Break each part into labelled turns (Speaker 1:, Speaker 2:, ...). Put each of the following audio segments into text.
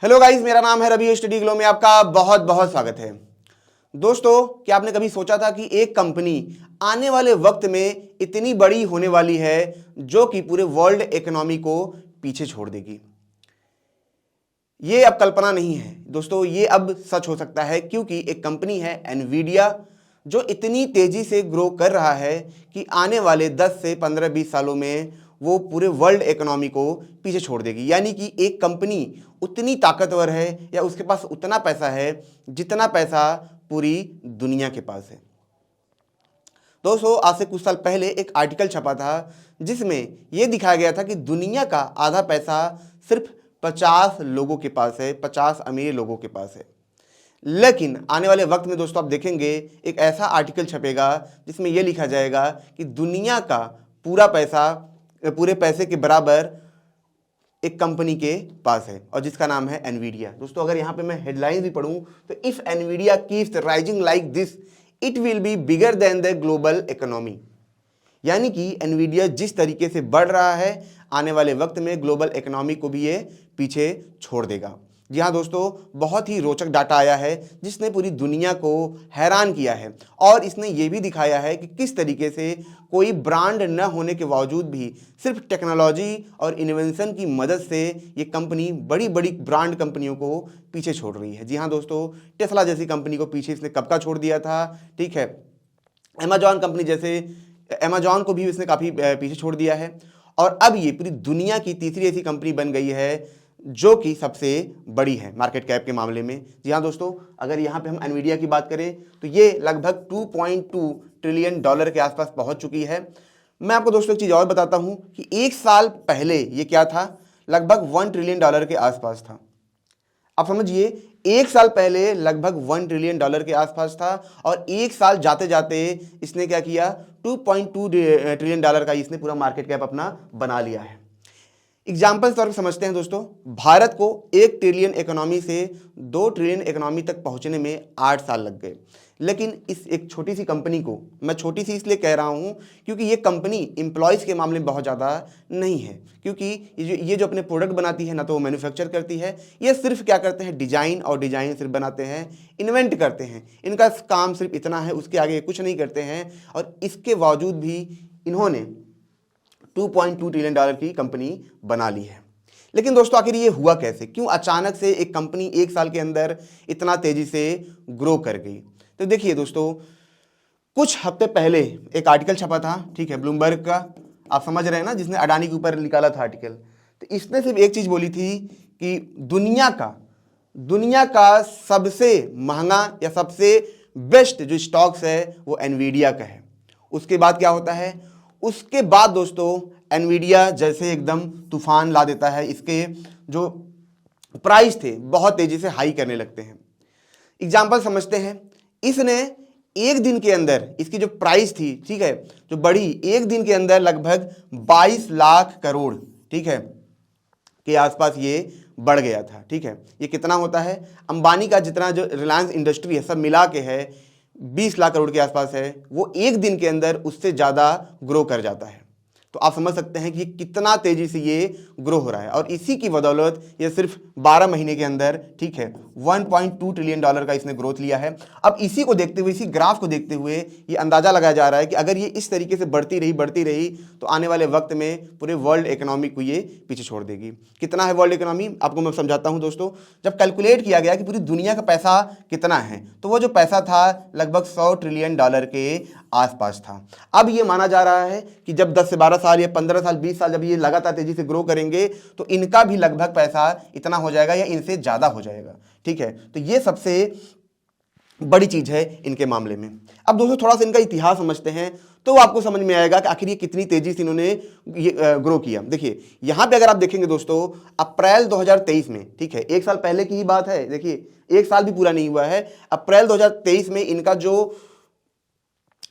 Speaker 1: Hello guys, मेरा नाम है रवि। स्टडी ग्लो में आपका बहुत बहुत स्वागत है। दोस्तों, क्या आपने कभी सोचा था कि एक कंपनी आने वाले वक्त में इतनी बड़ी होने वाली है जो कि पूरे वर्ल्ड इकोनॉमी को पीछे छोड़ देगी? ये अब कल्पना नहीं है दोस्तों, ये अब सच हो सकता है, क्योंकि एक कंपनी है एनवीडिया जो इतनी तेजी से ग्रो कर रहा है कि आने वाले 10 से 15-20 सालों में वो पूरे वर्ल्ड इकोनॉमी को पीछे छोड़ देगी। यानी कि एक कंपनी उतनी ताकतवर है या उसके पास उतना पैसा है जितना पैसा पूरी दुनिया के पास है। दोस्तों, आज से कुछ साल पहले एक आर्टिकल छपा था जिसमें यह दिखाया गया था कि दुनिया का आधा पैसा सिर्फ 50 लोगों के पास है, 50 अमीर लोगों के पास है। लेकिन आने वाले वक्त में दोस्तों आप देखेंगे एक ऐसा आर्टिकल छपेगा जिसमें यह लिखा जाएगा कि दुनिया का पूरा पैसा, पूरे पैसे के बराबर एक कंपनी के पास है और जिसका नाम है एनवीडिया। दोस्तों, अगर यहाँ पे मैं हेडलाइन भी पढ़ूं तो if Nvidia keeps rising like this it will be bigger than the global economy. यानी कि एनवीडिया जिस तरीके से बढ़ रहा है आने वाले वक्त में ग्लोबल इकोनॉमी को भी ये पीछे छोड़ देगा। जी हाँ दोस्तों, बहुत ही रोचक डाटा आया है जिसने पूरी दुनिया को हैरान किया है और इसने ये भी दिखाया है कि किस तरीके से कोई ब्रांड न होने के बावजूद भी सिर्फ टेक्नोलॉजी और इन्वेंशन की मदद से ये कंपनी बड़ी बड़ी ब्रांड कंपनियों को पीछे छोड़ रही है। जी हाँ दोस्तों, टेस्ला जैसी कंपनी को पीछे इसने कब का छोड़ दिया था, ठीक है। अमेजॉन कंपनी जैसे अमेजॉन को भी इसने काफ़ी पीछे छोड़ दिया है और अब ये पूरी दुनिया की तीसरी ऐसी कंपनी बन गई है जो कि सबसे बड़ी है मार्केट कैप के मामले में। जी हाँ दोस्तों, अगर यहाँ पे हम एनवीडिया की बात करें तो ये लगभग 2.2 ट्रिलियन डॉलर के आसपास पहुंच चुकी है। मैं आपको दोस्तों एक चीज़ और बताता हूँ कि एक साल पहले ये क्या था, लगभग 1 ट्रिलियन डॉलर के आसपास था। आप समझिए, एक साल पहले लगभग 1 ट्रिलियन डॉलर के आसपास था और एक साल जाते जाते इसने क्या किया, 2.2 ट्रिलियन डॉलर का इसने पूरा मार्केट कैप अपना बना लिया है। एग्जाम्पल तौर पर समझते हैं दोस्तों, भारत को 1 ट्रिलियन इकोनॉमी से 2 ट्रिलियन इकोनॉमी तक पहुंचने में 8 साल लग गए। लेकिन इस एक छोटी सी कंपनी को, मैं छोटी सी इसलिए कह रहा हूं क्योंकि ये कंपनी एम्प्लॉयज़ के मामले में बहुत ज़्यादा नहीं है, क्योंकि ये जो अपने प्रोडक्ट बनाती है ना तो वो मैन्युफैक्चर करती है, ये सिर्फ क्या करते हैं, डिज़ाइन सिर्फ बनाते हैं, इन्वेंट करते हैं। इनका काम सिर्फ इतना है, उसके आगे कुछ नहीं करते हैं और इसके बावजूद भी इन्होंने 2.2 ट्रिलियन डॉलर की कंपनी बना ली है। लेकिन दोस्तों, आखिर ये हुआ कैसे? क्यों अचानक से एक कंपनी एक साल के अंदर इतना तेजी से ग्रो कर गई? तो देखिए दोस्तों, कुछ हफ्ते पहले एक आर्टिकल छपा था, ठीक है, ब्लूमबर्ग का, आप समझ रहे हैं ना, जिसने अडानी के ऊपर निकाला था आर्टिकल। तो इसने सिर्फ एक चीज बोली थी कि दुनिया का सबसे महंगा या सबसे बेस्ट जो स्टॉक्स है वो एनवीडिया का है। उसके बाद क्या होता है, उसके बाद दोस्तों एनवीडिया जैसे एकदम तूफान ला देता है, इसके जो प्राइस थे बहुत तेजी से हाई करने लगते हैं। एग्जाम्पल समझते हैं, इसने एक दिन के अंदर इसकी जो प्राइस थी, ठीक है, जो बढ़ी, एक दिन के अंदर लगभग 22 लाख करोड़, ठीक है, के आसपास ये बढ़ गया था। ठीक है, ये कितना होता है, अंबानी का जितना जो रिलायंस इंडस्ट्री है सब मिला के है 20 लाख करोड़ के आसपास है, वो एक दिन के अंदर उससे ज़्यादा ग्रो कर जाता है। तो आप समझ सकते हैं कि कितना तेजी से ये ग्रो हो रहा है और इसी की बदौलत ये सिर्फ 12 महीने के अंदर, ठीक है, 1.2 ट्रिलियन डॉलर का इसने ग्रोथ लिया है। अब इसी को देखते हुए, इसी ग्राफ को देखते हुए ये अंदाजा लगाया जा रहा है कि अगर ये इस तरीके से बढ़ती रही तो आने वाले वक्त में पूरे वर्ल्ड इकोनॉमी को ये पीछे छोड़ देगी। कितना है वर्ल्ड इकोनॉमी, आपको मैं समझाता हूं दोस्तों। जब कैलकुलेट किया गया कि पूरी दुनिया का पैसा कितना है तो वो जो पैसा था लगभग 100 ट्रिलियन डॉलर के आसपास था। अब ये माना जा रहा है कि जब 10 से 12 साल या 15 साल 20 साल जब ये लगातार तेजी से ग्रो करेंगे तो इनका भी लगभग पैसा इतना हो जाएगा या इनसे ज़्यादा हो जाएगा। ठीक है, तो ये सबसे बड़ी चीज़ है इनके मामले में। अब दोस्तों थोड़ा सा इनका इतिहास समझते हैं तो आपको समझ में आएगा कि आखिर ये कितनी तेजी से इन्होंने ये ग्रो किया। देखिए यहाँ पे अगर आप देखेंगे दोस्तों, अप्रैल 2023 में, ठीक है, एक साल पहले की ही बात है, देखिए एक साल भी पूरा नहीं हुआ है, अप्रैल 2023 में इनका जो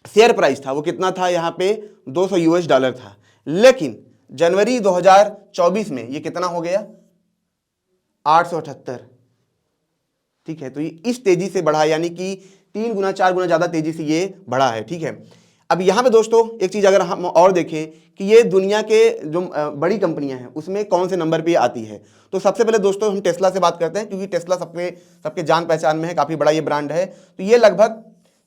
Speaker 1: शेयर प्राइस था वो कितना था, यहाँ पे $200 था। लेकिन जनवरी 2024 में ये कितना हो गया, 878। ठीक है, तो ये इस तेजी से बढ़ा, यानी कि 3 गुना 4 गुना ज्यादा तेजी से ये बढ़ा है। ठीक है, अब यहाँ पे दोस्तों एक चीज़ अगर हम और देखें कि ये दुनिया के जो बड़ी कंपनियां हैं उसमें कौन से नंबर पे आती है, तो सबसे पहले दोस्तों हम टेस्ला से बात करते हैं, क्योंकि टेस्ला सबके जान पहचान में है, काफ़ी बड़ा ये ब्रांड है। तो ये लगभग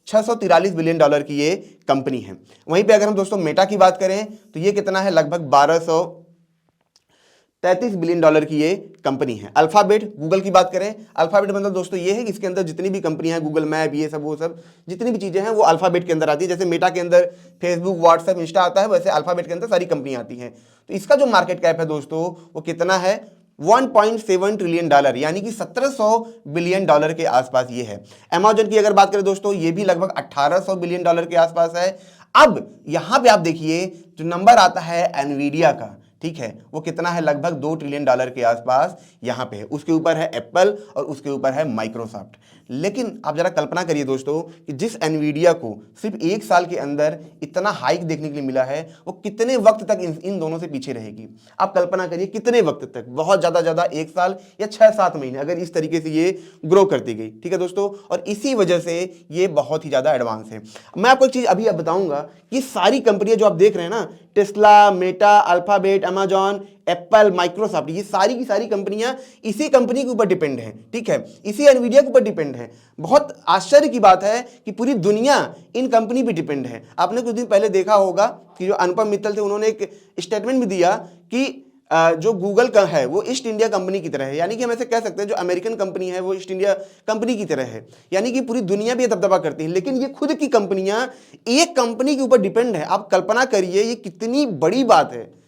Speaker 1: 643 बिलियन डॉलर की ये कंपनी है। वहीं पे अगर हम दोस्तों मेटा की बात करें तो ये कितना है, लगभग 1233 बिलियन डॉलर की ये कंपनी है। अल्फाबेट, गूगल की बात करें, अल्फाबेट मतलब दोस्तों ये है कि इसके अंदर जितनी भी कंपनियां हैं, गूगल मैप, ये सब वो सब जितनी भी चीज़ें हैं वो अल्फाबेट के अंदर आती है। जैसे मेटा के अंदर फेसबुक, व्हाट्सएप, इंस्टा आता है, वैसे अल्फाबेट के अंदर सारी कंपनियां आती हैं। तो इसका जो मार्केट कैप है दोस्तों वो कितना है, 1.7 ट्रिलियन डॉलर, यानी कि 1700 बिलियन डॉलर के आसपास ये है। अमेजन की अगर बात करें दोस्तों, ये भी लगभग 1800 बिलियन डॉलर के आसपास है। अब यहां पे आप देखिए जो नंबर आता है एनवीडिया का, ठीक है, वो कितना है, लगभग 2 ट्रिलियन डॉलर के आसपास यहां पे है। उसके ऊपर है एप्पल और उसके ऊपर है माइक्रोसॉफ्ट। लेकिन आप जरा कल्पना करिए दोस्तों कि जिस एनवीडिया को सिर्फ 1 साल के अंदर इतना हाइक देखने के लिए मिला है, वो कितने वक्त तक इन दोनों से पीछे रहेगी। आप कल्पना करिए कितने वक्त तक, बहुत ज़्यादा 1 साल या 6-7 महीने, अगर इस तरीके से ये ग्रो करती गई, ठीक है दोस्तों। और इसी वजह से ये बहुत ही ज़्यादा एडवांस है। मैं आपको एक चीज़ अभी बताऊंगा कि सारी कंपनियां जो आप देख रहे हैं ना, Tesla, Meta, alphabet, Amazon, Apple, Microsoft, ये सारी की सारी कंपनियां इसी कंपनी के ऊपर डिपेंड है, ठीक है, इसी एनवीडिया के ऊपर डिपेंड है। बहुत आश्चर्य की बात है कि पूरी दुनिया इन कंपनी पे डिपेंड है। आपने कुछ दिन पहले देखा होगा कि जो अनुपम मित्तल थे, उन्होंने एक स्टेटमेंट भी दिया कि जो गूगल का है वो ईस्ट इंडिया कंपनी की तरह है, यानी कि हम ऐसे कह सकते हैं जो अमेरिकन कंपनी है वो ईस्ट इंडिया कंपनी की तरह है, यानी कि पूरी दुनिया भी दबदबा करती है, लेकिन ये खुद की कंपनियां एक कंपनी के ऊपर डिपेंड है। आप कल्पना करिए ये कितनी बड़ी बात है,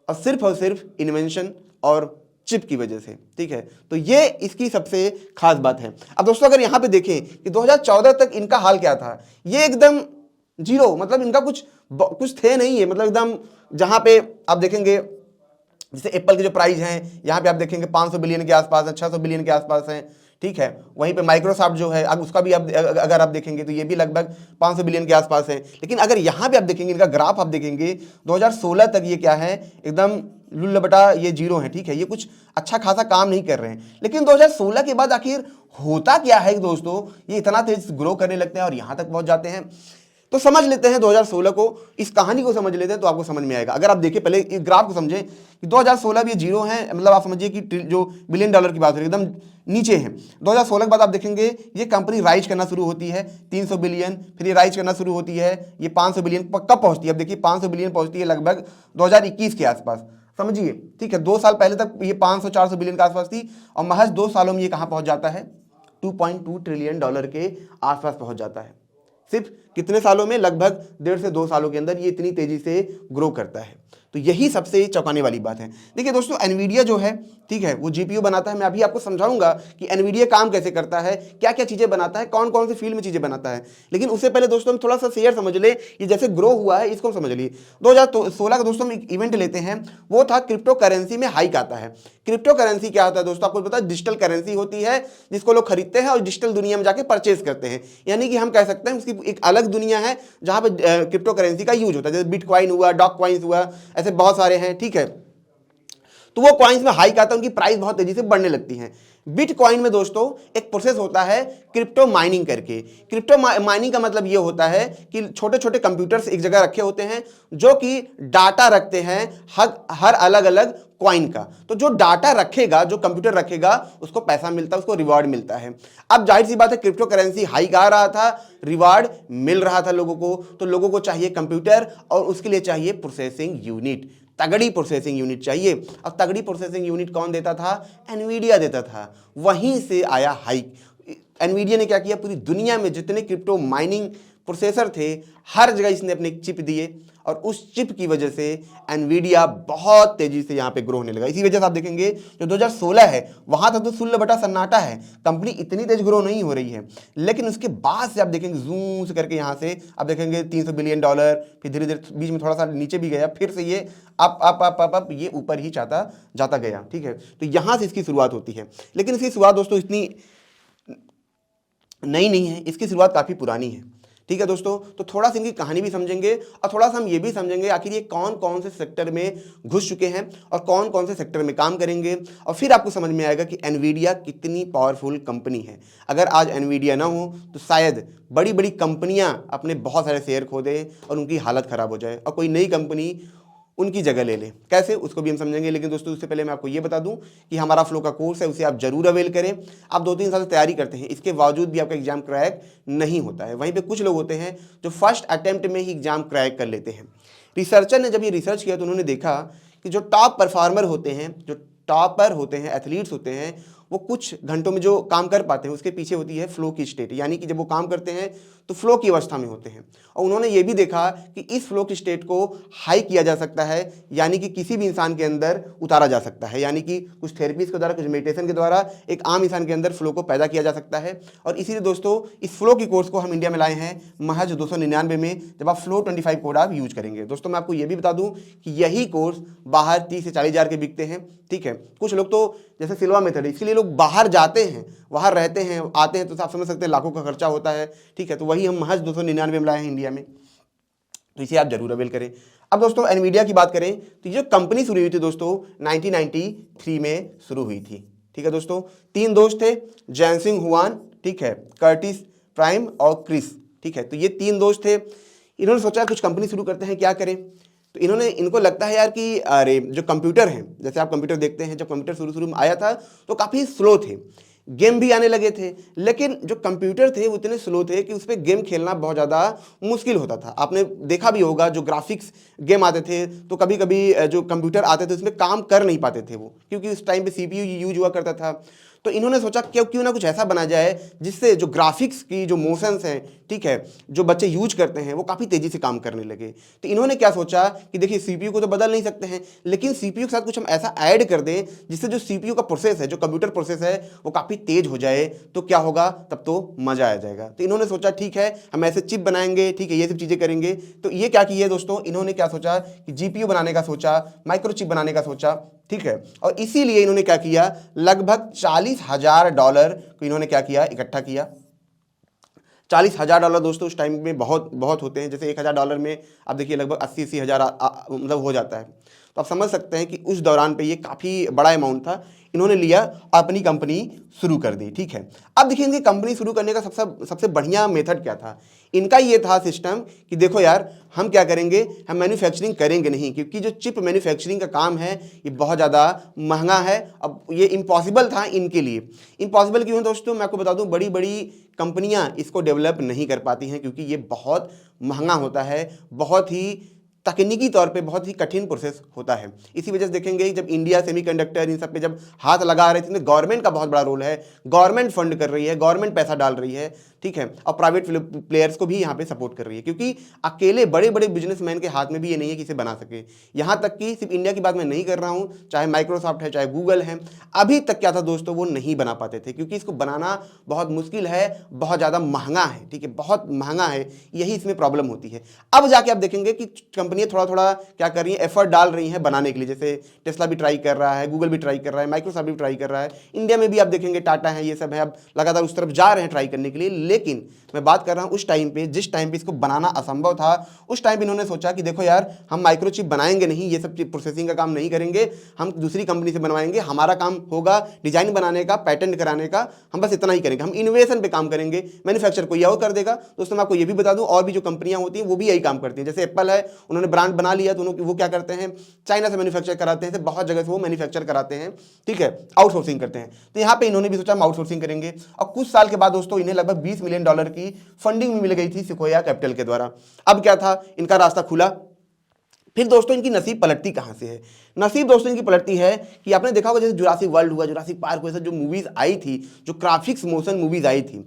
Speaker 1: और सिर्फ इन्वेंशन और चिप की वजह से, ठीक है। तो ये इसकी सबसे खास बात है। अब दोस्तों अगर यहां पे देखें कि 2014 तक इनका हाल क्या था, ये एकदम जीरो, मतलब इनका कुछ थे नहीं है, मतलब एकदम, जहां पे आप देखेंगे जैसे एप्पल के जो प्राइस हैं यहाँ पे आप देखेंगे 500 बिलियन के आसपास है, 600 बिलियन के आसपास है, ठीक है। वहीं पे माइक्रोसॉफ्ट जो है, अब उसका भी अगर आप देखेंगे तो ये भी लगभग 500 बिलियन के आसपास है। लेकिन अगर यहाँ पे आप देखेंगे, इनका ग्राफ आप देखेंगे, 2016 तक ये क्या है, एकदम लुल्लबटा ये जीरो है, ठीक है, ये कुछ अच्छा खासा काम नहीं कर रहे हैं। लेकिन 2016 के बाद आखिर होता क्या है दोस्तों, ये इतना तेज ग्रो करने लगते हैं और यहाँ तक पहुँच जाते हैं। तो समझ लेते हैं 2016 को, इस कहानी को समझ लेते हैं तो आपको समझ में आएगा। अगर आप देखिए पहले इस ग्राफ को समझें कि 2016 भी जीरो है, मतलब आप समझिए कि जो बिलियन डॉलर की बात हो रही है एकदम नीचे है। 2016 के बाद आप देखेंगे ये कंपनी राइज करना शुरू होती है, 300 बिलियन, फिर ये राइज करना शुरू होती है, ये 500 बिलियन कब पहुंचती है, अब देखिए 500 बिलियन पहुंचती है लगभग 2021 के आसपास, समझिए, ठीक है। 2 साल पहले तक ये 500-400 बिलियन के आसपास थी, और महज 2 सालों में ये कहाँ पहुंच जाता है, 2.2 ट्रिलियन डॉलर के आसपास पहुंच जाता है। सिर्फ कितने सालों में, लगभग 1.5 से 2 सालों के अंदर ये इतनी तेजी से ग्रो करता है। तो यही सबसे चौंकाने वाली बात है। देखिए दोस्तों एनवीडिया जो है, ठीक है, वो जीपीयू बनाता है। मैं अभी आपको समझाऊंगा कि एनवीडिया काम कैसे करता है, क्या क्या चीजें बनाता है, कौन कौन सी फील्ड में चीजें बनाता है। लेकिन उससे पहले दोस्तों हम थोड़ा सा शेयर समझ ले, ये जैसे ग्रो हुआ है इसको समझ लिए। 2016 का दोस्तों हम एक इवेंट लेते हैं, वो था क्रिप्टो करेंसी में हाइक आता है। क्रिप्टो करेंसी क्या होता है दोस्तों, आपको पता है, डिजिटल करेंसी होती है जिसको लोग खरीदते हैं और डिजिटल दुनिया में जाके परचेज करते हैं। यानी कि हम कह सकते हैं उसकी एक अलग दुनिया है जहां पे क्रिप्टो करेंसी का यूज होता है, जैसे बिटकॉइन हुआ, डॉग कॉइन्स हुआ, ऐसे बहुत सारे हैं, ठीक है। तो वो कॉइन्स में हाइक आता है, उनकी प्राइस बहुत तेजी से बढ़ने लगती है। बिटकॉइन में दोस्तों एक प्रोसेस होता है क्रिप्टो माइनिंग करके। क्रिप्टो माइनिंग का मतलब ये होता है कि छोटे छोटे कंप्यूटर्स एक जगह रखे होते हैं जो कि डाटा रखते हैं हर अलग अलग कॉइन का। तो जो डाटा रखेगा, जो कंप्यूटर रखेगा, उसको पैसा मिलता है, उसको रिवार्ड मिलता है। अब जाहिर सी बात है क्रिप्टो करेंसी हाइक आ रहा था, रिवार्ड मिल रहा था लोगों को, तो लोगों को चाहिए कंप्यूटर और उसके लिए चाहिए प्रोसेसिंग यूनिट, तगड़ी प्रोसेसिंग यूनिट चाहिए। अब तगड़ी प्रोसेसिंग यूनिट कौन देता था, एनवीडिया देता था। वहीं से आया हाइक। एनवीडिया ने क्या किया, पूरी दुनिया में जितने क्रिप्टो माइनिंग प्रोसेसर थे हर जगह इसने अपने चिप दिए, और उस चिप की वजह से एनवीडिया बहुत तेजी से यहां पे ग्रो होने लगा। इसी वजह से आप देखेंगे जो 2016 है वहां तक तो सुल्ल बटा सन्नाटा है, कंपनी इतनी तेज ग्रो नहीं हो रही है। लेकिन उसके बाद से आप देखेंगे जूम से करके यहां से आप देखेंगे 300 बिलियन डॉलर, फिर धीरे धीरे बीच में थोड़ा सा नीचे भी गया, फिर से ये अप ये ऊपर ही जाता गया, ठीक है। तो यहां से इसकी शुरुआत होती है। लेकिन इसकी शुरुआत दोस्तों इतनी नई नहीं है, इसकी शुरुआत काफी पुरानी है, ठीक है दोस्तों, तो थोड़ा सा इनकी कहानी भी समझेंगे और थोड़ा सा हम ये भी समझेंगे आखिर ये कौन कौन से सेक्टर में घुस चुके हैं और कौन कौन से सेक्टर में काम करेंगे, और फिर आपको समझ में आएगा कि एनवीडिया कितनी पावरफुल कंपनी है। अगर आज एनवीडिया ना हो तो शायद बड़ी बड़ी कंपनियां अपने बहुत सारे शेयर खो दें और उनकी हालत खराब हो जाए और कोई नई कंपनी उनकी जगह ले ले। कैसे, उसको भी हम समझेंगे। लेकिन दोस्तों उससे पहले मैं आपको ये बता दूं कि हमारा फ्लो का कोर्स है, उसे आप जरूर अवेल करें। आप 2-3 साल से तैयारी करते हैं, इसके बावजूद भी आपका एग्जाम क्रैक नहीं होता है। वहीं पे कुछ लोग होते हैं जो फर्स्ट अटेम्प्ट में ही एग्जाम क्रैक कर लेते हैं। रिसर्चर ने जब ये रिसर्च किया तो उन्होंने देखा कि जो टॉप परफॉर्मर होते हैं, जो टॉपर होते हैं, एथलीट्स होते हैं, वो कुछ घंटों में जो काम कर पाते हैं उसके पीछे होती है फ्लो की स्टेट, यानी कि जब वो काम करते हैं तो फ्लो की अवस्था में होते हैं। और उन्होंने ये भी देखा कि इस फ्लो की स्टेट को हाई किया जा सकता है, यानी कि किसी भी इंसान के अंदर उतारा जा सकता है, यानी कि कुछ थेरेपीज के द्वारा, कुछ मेडिटेशन के द्वारा एक आम इंसान के अंदर फ्लो को पैदा किया जा सकता है। और इसीलिए दोस्तों इस फ्लो की कोर्स को हम इंडिया में लाए हैं महज 299 में, जब आप फ्लो 25 कोड आप यूज करेंगे। दोस्तों मैं आपको ये भी बता दूं कि यही कोर्स बाहर 30 से 40 हज़ार के बिकते हैं। ठीक है, कुछ लोग तो जैसे सिल्वा मेथड है, इसलिए लोग बाहर जाते हैं, वहाँ रहते हैं, आते हैं, तो आप समझ सकते हैं लाखों का खर्चा होता है। ठीक है, तो वही हम महज 299 में लाए हैं इंडिया में, तो इसे आप जरूर अवेल करें। अब दोस्तों एनवीडिया की बात करें तो ये जो कंपनी शुरू हुई थी दोस्तों 1993 में शुरू हुई थी। ठीक है दोस्तों, 3 दोस्त थे, जैनसिंग हुआन, ठीक है, कर्टिस प्राइम और क्रिस। ठीक है, तो ये 3 दोस्त थे। इन्होंने सोचा कुछ कंपनी शुरू करते हैं, क्या करें। तो इनको लगता है यार कि अरे जो कंप्यूटर हैं, जैसे आप कंप्यूटर देखते हैं, जब कंप्यूटर शुरू में आया था तो काफ़ी स्लो थे, गेम भी आने लगे थे, लेकिन जो कंप्यूटर थे वो इतने स्लो थे कि उस पर गेम खेलना बहुत ज़्यादा मुश्किल होता था। आपने देखा भी होगा जो ग्राफिक्स गेम आते थे तो कभी कभी जो कंप्यूटर आते थे उसमें काम कर नहीं पाते थे वो, क्योंकि उस टाइम पे सीपीयू यूज हुआ करता था। तो इन्होंने सोचा क्यों ना कुछ ऐसा बना जाए जिससे जो ग्राफिक्स की जो मोशंस हैं, ठीक है, जो बच्चे यूज करते हैं वो काफ़ी तेज़ी से काम करने लगे। तो इन्होंने क्या सोचा कि देखिए सीपीयू को तो बदल नहीं सकते हैं, लेकिन सीपीयू के साथ कुछ हम ऐसा ऐड कर दें जिससे जो सीपीयू का प्रोसेस है, जो कंप्यूटर प्रोसेस है, वो काफ़ी तेज हो जाए। तो क्या होगा, तब तो मज़ा आ जाएगा। तो इन्होंने सोचा ठीक है हम ऐसे चिप बनाएंगे, ठीक है, ये सब चीज़ें करेंगे। तो ये क्या किए दोस्तों, इन्होंने क्या सोचा कि जीपीयू बनाने का सोचा, माइक्रोचिप बनाने का सोचा। ठीक है, और इसीलिए इन्होंने क्या किया, लगभग $40,000 को इन्होंने क्या किया, इकट्ठा किया। $40,000 दोस्तों उस टाइम में बहुत बहुत होते हैं। जैसे $1,000 में आप देखिए लगभग 80-80 हज़ार मतलब हो जाता है। तो आप समझ सकते हैं कि उस दौरान पे ये काफ़ी बड़ा अमाउंट था। इन्होंने लिया, अपनी कंपनी शुरू कर दी। ठीक है, अब देखिए इनकी कंपनी शुरू करने का सबसे बढ़िया मेथड क्या था। इनका ये था सिस्टम कि देखो यार हम क्या करेंगे, हम मैन्युफैक्चरिंग करेंगे नहीं, क्योंकि जो चिप मैन्युफैक्चरिंग का काम है ये बहुत ज़्यादा महंगा है। अब ये इम्पॉसिबल था इनके लिए। इम्पॉसिबल क्यों दोस्तों, मैं आपको बता दूं, बड़ी बड़ी कंपनियां इसको डेवलप नहीं कर पाती हैं, क्योंकि ये बहुत महंगा होता है, बहुत ही तकनीकी तौर पे बहुत ही कठिन प्रोसेस होता है। इसी वजह से देखेंगे जब इंडिया सेमीकंडक्टर इन सब पे जब हाथ लगा रहे थे, इसमें गवर्नमेंट का बहुत बड़ा रोल है, गवर्नमेंट फंड कर रही है, गवर्नमेंट पैसा डाल रही है। ठीक है, और प्राइवेट प्लेयर्स को भी यहाँ पे सपोर्ट कर रही है, क्योंकि अकेले बड़े बड़े बिजनेसमैन के हाथ में भी ये नहीं है कि इसे बना सके। यहाँ तक कि सिर्फ इंडिया की बात मैं नहीं कर रहा हूँ, चाहे माइक्रोसॉफ्ट है, चाहे गूगल है, अभी तक क्या था दोस्तों, वो नहीं बना पाते थे, क्योंकि इसको बनाना बहुत मुश्किल है, बहुत ज़्यादा महंगा है। ठीक है, बहुत महंगा है, यही इसमें प्रॉब्लम होती है। अब जाके आप देखेंगे कि कंपनियां थोड़ा थोड़ा क्या कर रही हैं, एफर्ट डाल रही हैं बनाने के लिए। जैसे टेस्ला भी ट्राई कर रहा है, गूगल भी ट्राई कर रहा है, माइक्रोसॉफ्ट भी ट्राई कर रहा है, इंडिया में भी आप देखेंगे टाटा है, ये सब है, अब लगातार उस तरफ जा रहे हैं ट्राई करने के लिए। लेकिन मैं बात कर रहा हूं उस टाइम पे, जिस टाइम पे इसको बनाना असंभव था, उस टाइम पे इन्होंने सोचा कि देखो यार हम माइक्रोचिप बनाएंगे नहीं, ये सब प्रोसेसिंग का काम नहीं करेंगे, हम दूसरी कंपनी से बनवाएंगे, हमारा काम होगा डिजाइन बनाने का, पैटेंट कराने का, हम बस इतना ही करेंगे, हम इनोवेशन पे काम करेंगे, मैन्युफैक्चर कोई और कर देगा। दोस्तों मैं आपको ये भी बता दूं, और भी जो कंपनियां होती हैं वो भी यही काम करती हैं। जैसे एप्पल है, उन्होंने ब्रांड बना लिया तो वो क्या करते हैं, चाइना से मैन्युफैक्चर कराते हैं, बहुत जगह से वो मैन्युफैक्चर कराते हैं। ठीक है, आउटसोर्सिंग करते हैं। तो यहाँ पे इन्होंने भी सोचा हम आउटसोर्सिंग करेंगे, और कुछ साल के बाद दोस्तों इन्हें लगभग $20 मिलियन की फंडिंग मिल गई थी सिक्वोया कैपिटल के द्वारा। अब क्या था, इनका रास्ता खुला। फिर दोस्तों इनकी नसीब पलटती कहां से है, नसीब दोस्तों इनकी पलटती है कि आपने देखा होगा जैसे जुरासिक वर्ल्ड हुआ, जुरासिक पार्क हुआ, जो मूवीज आई थी, जो ग्राफिक्स मोशन मूवीज आई थी,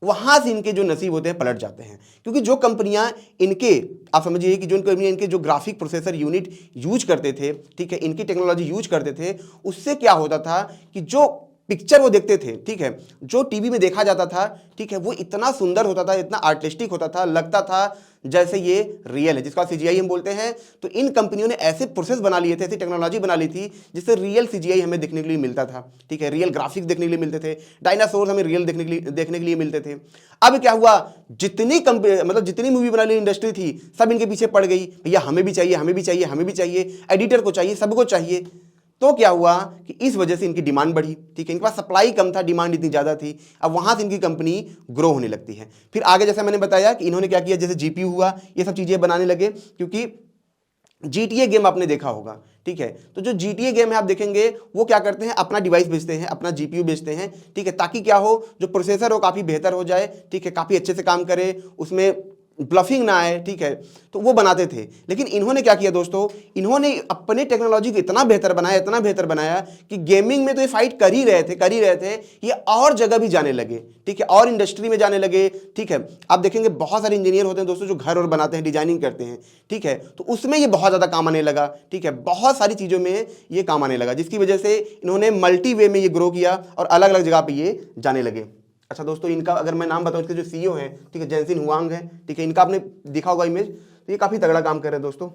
Speaker 1: वहां से इनके जो नसीब होते हैं पलट जाते हैं। क्योंकि जो कंपनियां इनके, आप समझिए कि जो कंपनियां इनके जो ग्राफिक प्रोसेसर यूनिट यूज करते थे, ठीक है, इनकी टेक्नोलॉजी यूज करते थे, उससे क्या होता था कि जो पिक्चर वो देखते थे, ठीक है, जो टीवी में देखा जाता था, ठीक है, वो इतना सुंदर होता था, इतना आर्टिस्टिक होता था, लगता था जैसे ये रियल है, जिसका सीजीआई हम बोलते हैं। तो इन कंपनियों ने ऐसे प्रोसेस बना लिए थे, ऐसी टेक्नोलॉजी बना ली थी जिससे रियल सीजीआई हमें देखने के लिए मिलता था, ठीक है, रियल ग्राफिक्स देखने के लिए मिलते थे, डायनासोर हमें रियल देखने के लिए मिलते थे। अब क्या हुआ, जितनी कंपनी मतलब जितनी मूवी बनाने इंडस्ट्री थी सब इनके पीछे पड़ गई, भैया हमें भी चाहिए, हमें भी चाहिए, हमें भी चाहिए, एडिटर को चाहिए, सबको चाहिए। तो क्या हुआ कि इस वजह से इनकी डिमांड बढ़ी, ठीक है, इनके पास सप्लाई कम था, डिमांड इतनी ज़्यादा थी। अब वहाँ से इनकी कंपनी ग्रो होने लगती है। फिर आगे जैसे मैंने बताया कि इन्होंने क्या किया, जैसे जीपीयू हुआ, ये सब चीज़ें बनाने लगे, क्योंकि GTA गेम आपने देखा होगा, ठीक है। तो जो GTA गेम है आप देखेंगे वो क्या करते हैं, अपना डिवाइस बेचते हैं, अपना जीपीयू बेचते हैं, ठीक है, ताकि क्या हो, जो प्रोसेसर हो काफ़ी बेहतर हो जाए, ठीक है, काफ़ी अच्छे से काम करे, उसमें ब्लफिंग ना आए, ठीक है, तो वो बनाते थे। लेकिन इन्होंने क्या किया दोस्तों, इन्होंने अपने टेक्नोलॉजी को इतना बेहतर बनाया, इतना बेहतर बनाया कि गेमिंग में तो ये फाइट कर ही रहे थे, ये और जगह भी जाने लगे, ठीक है, और इंडस्ट्री में जाने लगे, ठीक है। आप देखेंगे बहुत सारे इंजीनियर होते हैं दोस्तों जो घर और बनाते हैं, डिजाइनिंग करते हैं, ठीक है, तो उसमें ये बहुत ज़्यादा काम आने लगा, ठीक है, बहुत सारी चीज़ों में ये काम आने लगा, जिसकी वजह से इन्होंने मल्टी वे में ये ग्रो किया और अलग अलग जगह पर ये जाने लगे। अच्छा दोस्तों, इनका अगर मैं नाम बताऊं, इसके जो सीईओ हैं, ठीक है, जेनसिन हुआंग है, ठीक है, इनका आपने देखा होगा इमेज, तो ये काफ़ी तगड़ा काम कर रहे हैं दोस्तों।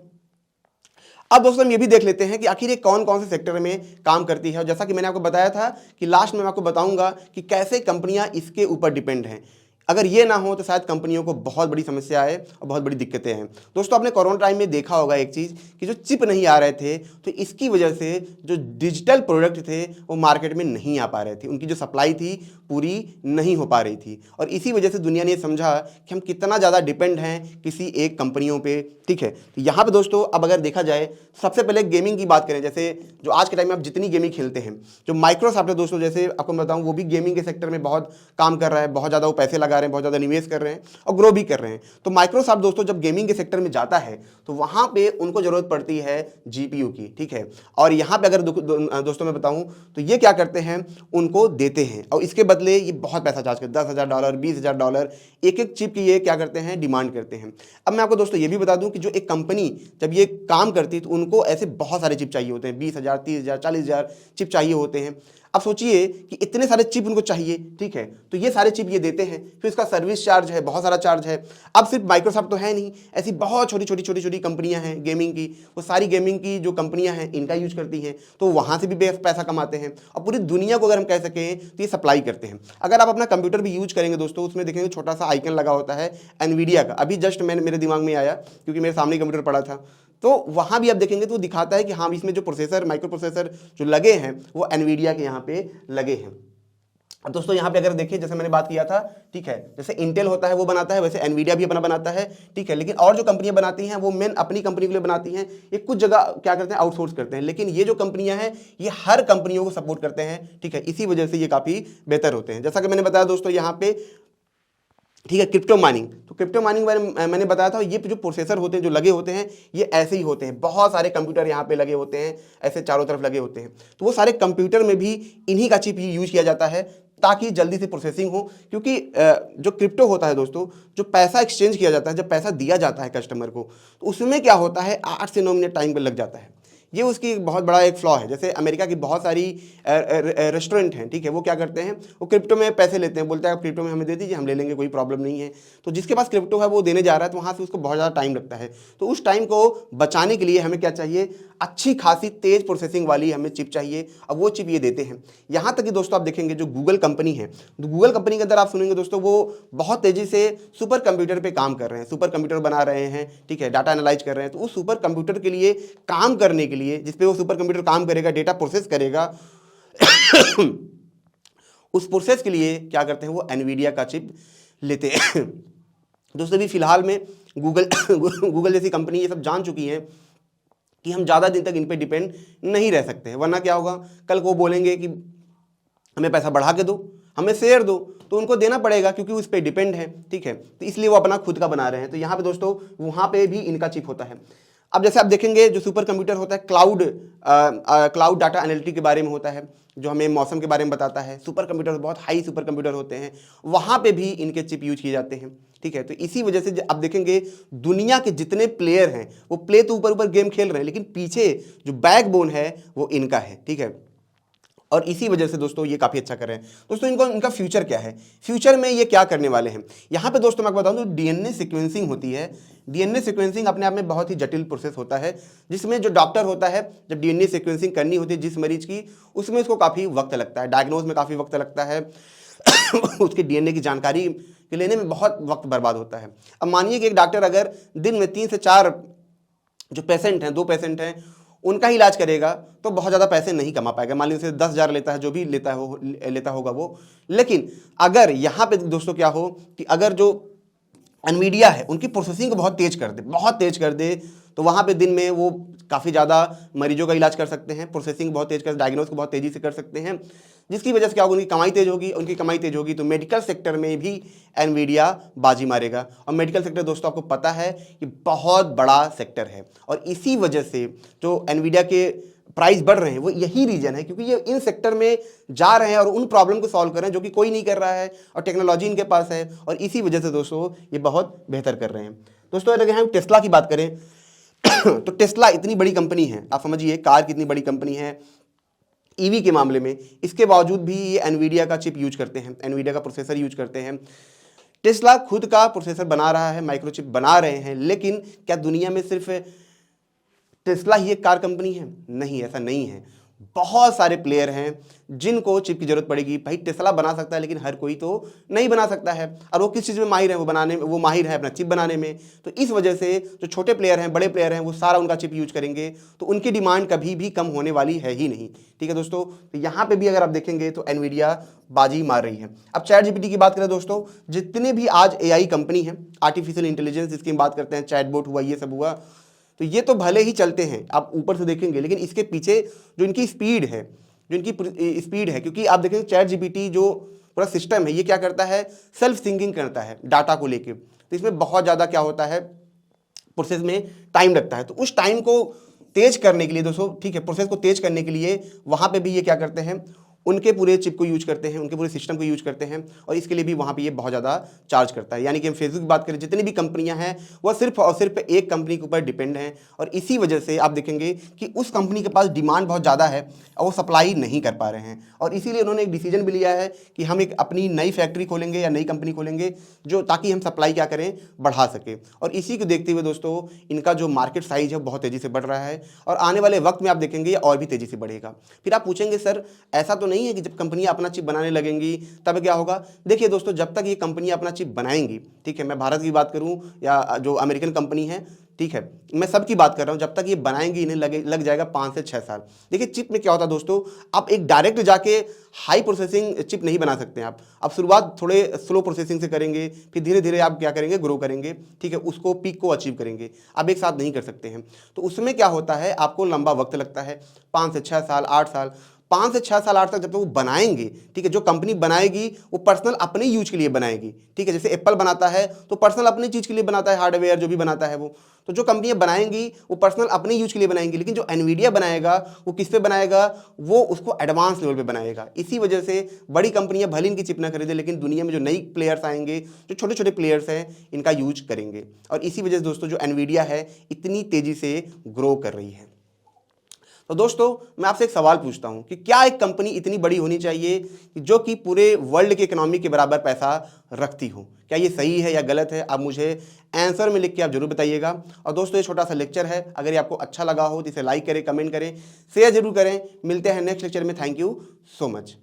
Speaker 1: अब दोस्तों हम ये भी देख लेते हैं कि आखिर ये कौन कौन से सेक्टर में काम करती है, और जैसा कि मैंने आपको बताया था कि लास्ट में मैं आपको बताऊंगा कि कैसे कंपनियां इसके ऊपर डिपेंड हैं। अगर ये ना हो तो शायद कंपनियों को बहुत बड़ी समस्या है और बहुत बड़ी दिक्कतें हैं। दोस्तों आपने कोरोना टाइम में देखा होगा एक चीज़ कि जो चिप नहीं आ रहे थे, तो इसकी वजह से जो डिजिटल प्रोडक्ट थे वो मार्केट में नहीं आ पा रहे थे, उनकी जो सप्लाई थी पूरी नहीं हो पा रही थी, और इसी वजह से दुनिया ने समझा कि हम कितना ज़्यादा डिपेंड हैं किसी एक कंपनियों पे, ठीक है। तो यहाँ पे दोस्तों अब अगर देखा जाए, सबसे पहले गेमिंग की बात करें, जैसे जो आज के टाइम में आप जितनी गेमिंग खेलते हैं, जो माइक्रोसॉफ्ट है दोस्तों, जैसे आपको मैं बताऊँ, वो भी गेमिंग के सेक्टर में बहुत काम कर रहा है, बहुत ज़्यादा वो पैसे लगा रहे हैं, बहुत ज़्यादा निवेश कर रहे हैं और ग्रो भी कर रहे हैं। तो माइक्रोसॉफ्ट दोस्तों जब गेमिंग के सेक्टर में जाता है तो वहाँ पे उनको जरूरत पड़ती है जीपीयू की, ठीक है, और यहाँ पे अगर दोस्तों मैं बताऊँ तो ये क्या करते हैं, उनको देते हैं और इसके बदले ये बहुत पैसा चार्ज करते हैं, $10,000 $20,000 एक एक चिप की ये क्या करते हैं, डिमांड करते हैं। अब मैं आपको दोस्तों ये भी बता दूं कि जो एक कंपनी जब ये काम करती है तो उनको ऐसे बहुत सारे चिप चाहिए होते हैं, 20,000 30,000 40,000 चिप चाहिए होते हैं। अब सोचिए कि इतने सारे चिप उनको चाहिए, ठीक है, तो ये सारे चिप ये देते हैं, फिर इसका सर्विस चार्ज है, बहुत सारा चार्ज है। अब सिर्फ माइक्रोसॉफ्ट तो है नहीं, ऐसी बहुत छोटी छोटी कंपनियां हैं गेमिंग की, वो सारी गेमिंग की जो कंपनियां हैं इनका यूज करती हैं, तो वहाँ से भी पैसा कमाते हैं और पूरी दुनिया को अगर हम कह सकें तो ये सप्लाई करते हैं। अगर आप अपना कंप्यूटर भी यूज करेंगे दोस्तों, उसमें देखेंगे छोटा सा आइकन लगा होता है एनवीडिया का, अभी जस्ट मेरे दिमाग में आया क्योंकि मेरे सामने कंप्यूटर पड़ा था, तो वहाँ भी आप देखेंगे तो दिखाता है कि हाँ इसमें जो प्रोसेसर माइक्रो प्रोसेसर जो लगे हैं वो एनवीडिया के यहाँ पे लगे हैं। अब दोस्तों यहाँ पे अगर देखें, जैसे मैंने बात किया था, ठीक है, जैसे इंटेल होता है वो बनाता है, वैसे एनवीडिया भी अपना बनाता है, ठीक है, लेकिन और जो कंपनियां बनाती हैं वो मेन अपनी कंपनी के लिए बनाती हैं, ये कुछ जगह क्या करते हैं, आउटसोर्स करते हैं, लेकिन ये जो कंपनियां हैं ये हर कंपनियों को सपोर्ट करते हैं, ठीक है, इसी वजह से ये काफ़ी बेहतर होते हैं। जैसा कि मैंने बताया दोस्तों यहाँ पे, ठीक है, क्रिप्टो माइनिंग, तो क्रिप्टो माइनिंग मैंने बताया था, ये जो प्रोसेसर होते हैं जो लगे होते हैं ये ऐसे ही होते हैं, बहुत सारे कंप्यूटर यहाँ पे लगे होते हैं, ऐसे चारों तरफ लगे होते हैं, तो वो सारे कंप्यूटर में भी इन्हीं का चिप ही यूज किया जाता है ताकि जल्दी से प्रोसेसिंग हो। क्योंकि जो क्रिप्टो होता है दोस्तों, जो पैसा एक्सचेंज किया जाता है, जब पैसा दिया जाता है कस्टमर को, तो उसमें क्या होता है 8 से 9 मिनट टाइम लग जाता है। ये उसकी बहुत बड़ा एक फ्लॉ है। जैसे अमेरिका की बहुत सारी रेस्टोरेंट हैं, ठीक है, वो क्या करते हैं, वो क्रिप्टो में पैसे लेते हैं, बोलते हैं आप क्रिप्टो में हमें दे दीजिए, हम ले लेंगे, कोई प्रॉब्लम नहीं है। तो जिसके पास क्रिप्टो है वो देने जा रहा है, तो वहाँ से उसको बहुत ज़्यादा टाइम लगता है। तो उस टाइम को बचाने के लिए हमें क्या चाहिए, अच्छी खासी तेज प्रोसेसिंग वाली हमें चिप चाहिए, और वो चिप ये देते हैं। यहाँ तक कि दोस्तों आप देखेंगे जो गूगल कंपनी है, तो गूगल कंपनी के अंदर आप सुनेंगे दोस्तों वो बहुत तेज़ी से सुपर कंप्यूटर पे काम कर रहे हैं, सुपर कंप्यूटर बना रहे हैं, ठीक है, डाटा एनालाइज कर रहे हैं। तो उस सुपर कंप्यूटर के लिए काम करने के लिए, जिसपे वो सुपर कंप्यूटर काम करेगा, डेटा प्रोसेस करेगा उस प्रोसेस के लिए क्या करते हैं, वो एनवीडिया का चिप लेते हैं। दोस्तों भी फिलहाल में गूगल जैसी कंपनी ये सब जान चुकी है कि हम ज़्यादा दिन तक इन पे डिपेंड नहीं रह सकते हैं, वरना क्या होगा, कल को बोलेंगे कि हमें पैसा बढ़ा के दो, हमें शेयर दो, तो उनको देना पड़ेगा क्योंकि उस पर डिपेंड है, ठीक है, तो इसलिए वो अपना खुद का बना रहे हैं। तो यहाँ पे दोस्तों वहाँ पे भी इनका चिप होता है। अब जैसे आप देखेंगे जो सुपर कंप्यूटर होता है, क्लाउड डाटा एनालिटिक के बारे में होता है, जो हमें मौसम के बारे में बताता है। सुपर कंप्यूटर बहुत हाई सुपर कंप्यूटर होते हैं, वहाँ पे भी इनके चिप यूज किए जाते हैं, ठीक है। तो इसी वजह से आप देखेंगे दुनिया के जितने प्लेयर हैं वो प्ले तो ऊपर ऊपर गेम खेल रहे हैं, लेकिन पीछे जो बैकबोन है वो इनका है, ठीक है। और इसी वजह से दोस्तों ये काफ़ी अच्छा कर रहे हैं। दोस्तों इनका फ्यूचर क्या है, फ्यूचर में ये क्या करने वाले हैं, यहाँ पे दोस्तों मैं आपको बताऊँ तो डीएनए सीक्वेंसिंग होती है। डीएनए सीक्वेंसिंग अपने आप में बहुत ही जटिल प्रोसेस होता है, जिसमें जो डॉक्टर होता है जब डीएनए सीक्वेंसिंग करनी होती है जिस मरीज की, उसमें उसको काफ़ी वक्त लगता है, डायग्नोज में काफ़ी वक्त लगता है उसके डीएनए की जानकारी लेने में बहुत वक्त बर्बाद होता है। अब मानिए कि एक डॉक्टर अगर दिन में 3 से 4 जो पेशेंट हैं, 2 पेशेंट हैं, उनका ही इलाज करेगा तो बहुत ज़्यादा पैसे नहीं कमा पाएगा। मान लीजिए 10,000 लेता है, जो भी लेता होगा वो। लेकिन अगर यहाँ पे दोस्तों क्या हो कि अगर जो एनवीडिया है उनकी प्रोसेसिंग को बहुत तेज कर दे तो वहाँ पे दिन में वो काफ़ी ज़्यादा मरीजों का इलाज कर सकते हैं, प्रोसेसिंग बहुत तेज कर, डायग्नोस को बहुत तेज़ी से कर सकते हैं, जिसकी वजह से क्या होगा, उनकी कमाई तेज होगी तो मेडिकल सेक्टर में भी एनवीडिया बाजी मारेगा। और मेडिकल सेक्टर दोस्तों आपको पता है कि बहुत बड़ा सेक्टर है, और इसी वजह से जो एनवीडिया के प्राइस बढ़ रहे हैं वो यही रीजन है, क्योंकि ये इन सेक्टर में जा रहे हैं और उन प्रॉब्लम को सॉल्व कर रहे हैं जो कि कोई नहीं कर रहा है, और टेक्नोलॉजी इनके पास है, और इसी वजह से दोस्तों ये बहुत बेहतर कर रहे हैं। दोस्तों अगर हम टेस्ला की बात करें तो टेस्ला इतनी बड़ी कंपनी है, आप समझिए कार की इतनी बड़ी कंपनी है ईवी के मामले में, इसके बावजूद भी ये एनवीडिया का चिप यूज करते हैं, एनवीडिया का प्रोसेसर यूज करते हैं। टेस्ला खुद का प्रोसेसर बना रहा है, माइक्रोचिप बना रहे हैं, लेकिन क्या दुनिया में सिर्फ टेस्ला ही एक कार कंपनी है? नहीं, ऐसा नहीं है। बहुत सारे प्लेयर हैं जिनको चिप की जरूरत पड़ेगी। भाई टेस्ला बना सकता है लेकिन हर कोई तो नहीं बना सकता है, और वो किस चीज़ में माहिर है, वो माहिर है अपना चिप बनाने में। तो इस वजह से जो छोटे प्लेयर हैं, बड़े प्लेयर हैं, वो सारा उनका चिप यूज करेंगे, तो उनकी डिमांड कभी भी कम होने वाली है ही नहीं। ठीक है दोस्तों, तो यहाँ पे भी अगर आप देखेंगे तो एनवीडिया बाजी मार रही है। अब चैट जीपीटी की बात करें दोस्तों, जितने भी आज एआई कंपनी है, आर्टिफिशियल इंटेलिजेंस जिसकी हम बात करते हैं, चैटबॉट हुआ, ये सब हुआ, तो ये तो भले ही चलते हैं आप ऊपर से देखेंगे, लेकिन इसके पीछे जो इनकी स्पीड है, क्योंकि आप देखेंगे चैट जीपीटी जो पूरा सिस्टम है ये क्या करता है, सेल्फ सिंकिंग करता है डाटा को लेके, तो इसमें बहुत ज़्यादा क्या होता है, प्रोसेस में टाइम लगता है। तो उस टाइम को तेज करने के लिए दोस्तों, ठीक है, प्रोसेस को तेज करने के लिए वहाँ पे भी ये क्या करते हैं, उनके पूरे चिप को यूज करते हैं, उनके पूरे सिस्टम को यूज करते हैं, और इसके लिए भी वहाँ पे ये बहुत ज़्यादा चार्ज करता है। यानी कि हम फेसबुक की बात करें, जितनी भी कंपनियां हैं वह सिर्फ और सिर्फ एक कंपनी के ऊपर डिपेंड हैं, और इसी वजह से आप देखेंगे कि उस कंपनी के पास डिमांड बहुत ज़्यादा है और वो सप्लाई नहीं कर पा रहे हैं, और इसीलिए उन्होंने एक डिसीजन भी लिया है कि हम एक अपनी नई फैक्ट्री खोलेंगे या नई कंपनी खोलेंगे, जो ताकि हम सप्लाई क्या करें, बढ़ा सके। और इसी को देखते हुए दोस्तों इनका जो मार्केट साइज है बहुत तेज़ी से बढ़ रहा है, और आने वाले वक्त में आप देखेंगे और भी तेज़ी से बढ़ेगा। फिर आप पूछेंगे सर ऐसा तो नहीं है कि जब कंपनियां अपना चिप बनाने लगेंगी तब क्या होगा? देखिए दोस्तों, जब तक ये कंपनियां अपना चिप बनाएंगी, ठीक है, मैं भारत की बात करूं या जो अमेरिकन कंपनी है, ठीक है, मैं सबकी बात कर रहा हूं, जब तक ये बनाएंगी इन्हें लग जाएगा 5 से 6 साल। देखिए चिप में क्या होता है दोस्तों, आप एक डायरेक्ट जाके हाई प्रोसेसिंग चिप नहीं बना सकते हैं आप शुरुआत थोड़े स्लो प्रोसेसिंग से करेंगे, फिर धीरे धीरे आप क्या करेंगे, ग्रो करेंगे, ठीक है, उसको पीक को अचीव करेंगे, आप एक साथ नहीं कर सकते हैं। तो उसमें क्या होता है, आपको लंबा वक्त लगता है, 5 से 6 साल, 8 साल, 5 से 6 साल 8 तक जब तक वो बनाएंगे, ठीक है, जो कंपनी बनाएगी वो पर्सनल अपने यूज के लिए बनाएगी, ठीक है, जैसे एप्पल बनाता है तो पर्सनल अपनी चीज़ के लिए बनाता है, हार्डवेयर जो भी बनाता है वो, तो जो कंपनियां बनाएंगी वो पर्सनल अपने यूज के लिए बनाएंगी, लेकिन जो एनवीडिया बनाएगा वो किस पे बनाएगा, वो उसको एडवांस लेवल पे बनाएगा। इसी वजह से बड़ी कंपनियां भले इनकी चिप ना खरीदे, लेकिन दुनिया में जो नई प्लेयर्स आएंगे, जो छोटे छोटे प्लेयर्स हैं, इनका यूज करेंगे, और इसी वजह से दोस्तों जो एनवीडिया है इतनी तेजी से ग्रो कर रही है। तो दोस्तों मैं आपसे एक सवाल पूछता हूं कि क्या एक कंपनी इतनी बड़ी होनी चाहिए जो कि पूरे वर्ल्ड के इकोनॉमी के बराबर पैसा रखती हो? क्या ये सही है या गलत है? आप मुझे आंसर में लिख के आप जरूर बताइएगा। और दोस्तों ये छोटा सा लेक्चर है, अगर ये आपको अच्छा लगा हो तो इसे लाइक करें, कमेंट करें, शेयर जरूर करें। मिलते हैं नेक्स्ट लेक्चर में। Thank you so much.